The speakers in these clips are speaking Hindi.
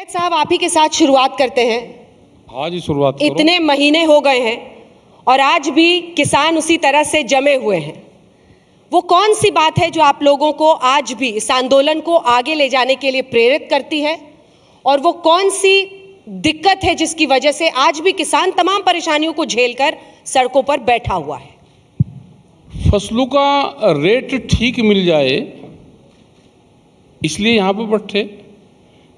साहब, आप ही के साथ शुरुआत करते हैं। हाँ जी, शुरुआत करो। इतने महीने हो गए हैं और आज भी किसान उसी तरह से जमे हुए हैं। वो कौन सी बात है जो आप लोगों को आज भी इस आंदोलन को आगे ले जाने के लिए प्रेरित करती है, और वो कौन सी दिक्कत है जिसकी वजह से आज भी किसान तमाम परेशानियों को झेलकर सड़कों पर बैठा हुआ है? फसलों का रेट ठीक मिल जाए, इसलिए यहाँ पे बैठे।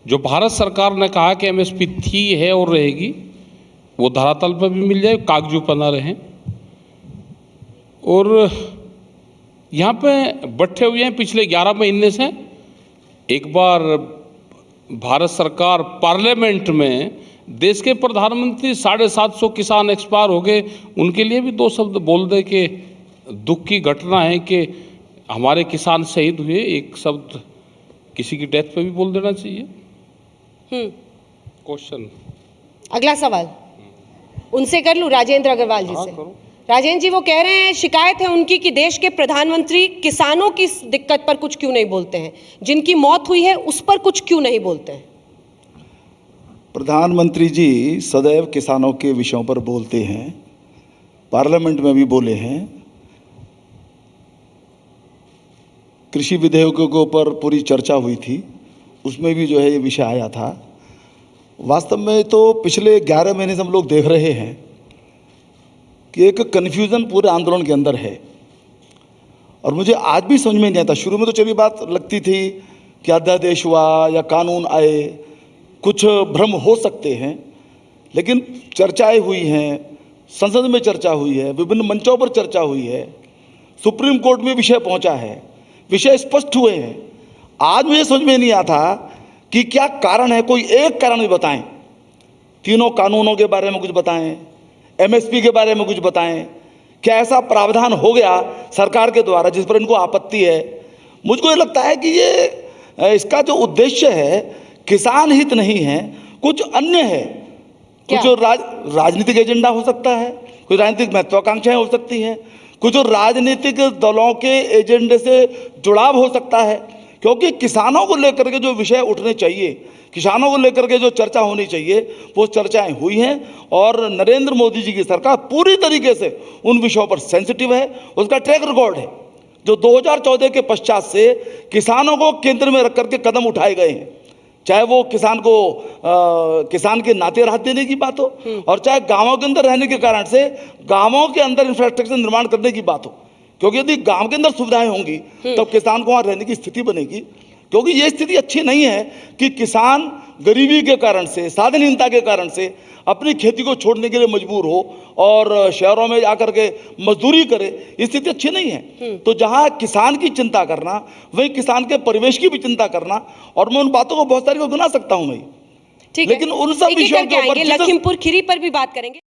जो भारत सरकार ने कहा कि एमएसपी थी, है और रहेगी, वो धरातल पर भी मिल जाए, कागजू पना रहे। और यहाँ पे बैठे हुए हैं पिछले 11 महीने से। एक बार भारत सरकार पार्लियामेंट में देश के प्रधानमंत्री 750 किसान एक्सपायर हो गए, उनके लिए भी 2 शब्द बोल दे कि दुख की घटना है कि हमारे किसान शहीद हुए। एक शब्द किसी की डेथ पे भी बोल देना चाहिए। क्वेश्चन अगला सवाल उनसे कर लूं, राजेंद्र अग्रवाल जी से। राजेंद्र जी, वो कह रहे हैं, शिकायत है उनकी कि देश के प्रधानमंत्री किसानों की इस दिक्कत पर कुछ क्यों नहीं बोलते हैं, जिनकी मौत हुई है उस पर कुछ क्यों नहीं बोलते हैं? प्रधानमंत्री जी सदैव किसानों के विषयों पर बोलते हैं, पार्लियामेंट में भी बोले हैं। कृषि विधेयकों के ऊपर पूरी चर्चा हुई थी, उसमें भी जो है ये विषय आया था। वास्तव में तो पिछले 11 महीने से हम लोग देख रहे हैं कि एक कन्फ्यूज़न पूरे आंदोलन के अंदर है, और मुझे आज भी समझ में नहीं आता। शुरू में तो चलिए बात लगती थी कि अध्यादेश हुआ या कानून आए, कुछ भ्रम हो सकते हैं, लेकिन चर्चाएं हुई हैं, संसद में चर्चा हुई है, विभिन्न मंचों पर चर्चा हुई है, सुप्रीम कोर्ट में विषय पहुंचा है, विषय स्पष्ट हुए हैं। आज मुझे समझ में नहीं आता कि क्या कारण है, कोई एक कारण भी बताएं। तीनों कानूनों के बारे में कुछ बताएं, एमएसपी के बारे में कुछ बताएं। क्या ऐसा प्रावधान हो गया सरकार के द्वारा जिस पर इनको आपत्ति है? मुझको ये लगता है कि ये इसका जो उद्देश्य है किसान हित नहीं है, कुछ अन्य है। कुछ राजनीतिक एजेंडा हो सकता है, कुछ राजनीतिक महत्वाकांक्षाएं हो सकती हैं, कुछ राजनीतिक दलों के एजेंडे से जुड़ाव हो सकता है। क्योंकि किसानों को लेकर के जो विषय उठने चाहिए, किसानों को लेकर के जो चर्चा होनी चाहिए, वो चर्चाएं हुई हैं। और नरेंद्र मोदी जी की सरकार पूरी तरीके से उन विषयों पर सेंसिटिव है। उसका ट्रैक रिकॉर्ड है जो 2014 के पश्चात से किसानों को केंद्र में रख करके कदम उठाए गए हैं, चाहे वो किसान को किसान के नाते राहत देने की बात हो, और चाहे गाँवों के अंदर रहने के कारण से गाँवों के अंदर इंफ्रास्ट्रक्चर निर्माण करने की बात हो। क्योंकि यदि गांव के अंदर सुविधाएं होंगी तब किसान को वहाँ रहने की स्थिति बनेगी। क्योंकि ये स्थिति अच्छी नहीं है कि किसान गरीबी के कारण से, साधनहीनता के कारण से अपनी खेती को छोड़ने के लिए मजबूर हो और शहरों में जाकर के मजदूरी करे। ये स्थिति अच्छी नहीं है। तो जहाँ किसान की चिंता करना, वही किसान के परिवेश की भी चिंता करना, और मैं उन बातों को बहुत सारी को गिना सकता हूँ मैं, लेकिन उन सब विषयों के ऊपर लखीमपुर खीरी पर भी बात करेंगे।